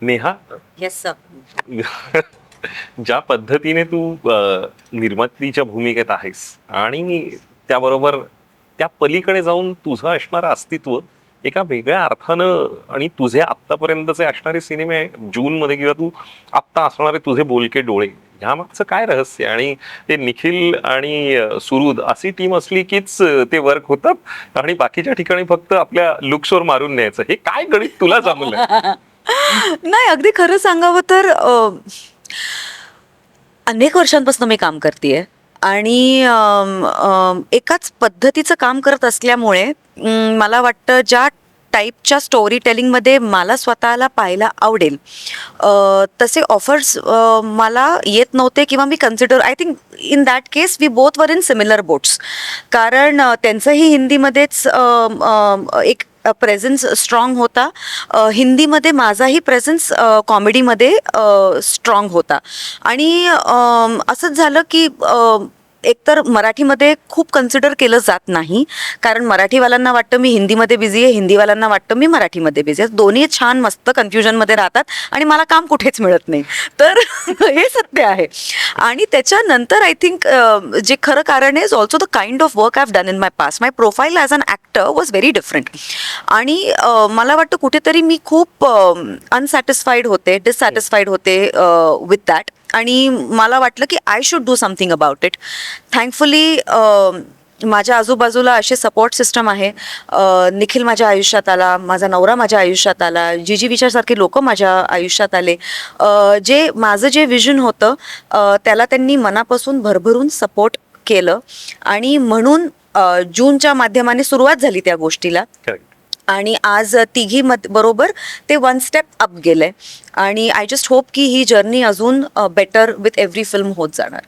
Neha, yes sir. ज्या पद्धतीने तू निर्मातीच्या भूमिकेत आहेस आणि त्याबरोबर त्या पलीकडे जाऊन तुझं असणारं अस्तित्व एका वेगळ्या अर्थानं आणि तुझे आत्तापर्यंतचे असणारे सिनेमे जून मध्ये किंवा तू आत्ता असणारे तुझे बोलके डोळे ह्या मागचं काय रहस्य आणि ते निखिल आणि सुरुद अशी टीम असली कीच ते वर्क होतात आणि बाकीच्या ठिकाणी फक्त आपल्या लुक्सवर मारून न्यायचं हे काय गणित तुला जमलं? नाही, अगदी खरं सांगावं तर अनेक वर्षांपासून मी काम करतेय आणि एकाच पद्धतीचं काम करत असल्यामुळे मला वाटतं ज्या टाईपच्या स्टोरी टेलिंगमध्ये मला स्वतःला पाहायला आवडेल तसे ऑफर्स मला येत नव्हते किंवा मी consider I think in that case we both were in similar boats. कारण त्यांचंही हिंदीमध्येच एक प्रेझेन्स स्ट्रॉंग होता, हिंदीमध्ये माझाही प्रेझेन्स कॉमेडीमध्ये स्ट्रॉंग होता. आणि असंच झालं की एकतर मराठीमध्ये खूप कन्सिडर केलं जात नाही, कारण मराठीवाल्यांना वाटतं मी हिंदीमध्ये बिझी आहे, हिंदीवाल्यांना वाटतं मी मराठीमध्ये बिझी आहे. दोन्ही छान मस्त कन्फ्युजनमध्ये राहतात आणि मला काम कुठेच मिळत नाही. तर हे सत्य आहे. आणि त्याच्यानंतर आय थिंक जे खरं कारण आहे also the kind of work I have done in my past. My profile as an actor was very different. आणि मला वाटतं कुठेतरी मी खूप अनसॅटिस्फाईड होते, डिससॅटिस्फाईड होते विथ दॅट. आणि मला वाटलं की I should do something about it. Thankfully माझ्या आजूबाजूला असे सपोर्ट सिस्टम आहे. निखिल माझ्या आयुष्यात आला, माझा नवरा माझ्या आयुष्यात आला, जी विचारसारखी लोक माझ्या आयुष्यात आले. जे माझं जे विजन होतं त्याला त्यांनी मनापासून भरभरून सपोर्ट केलं आणि म्हणून जूनच्या माध्यमाने सुरुवात झाली त्या गोष्टीला. आणि आज तिघी बरोबर ते वन स्टेप अप गेलंय आणि आय जस्ट होप की ही जर्नी अजून बेटर विथ एव्हरी फिल्म होत जाणार.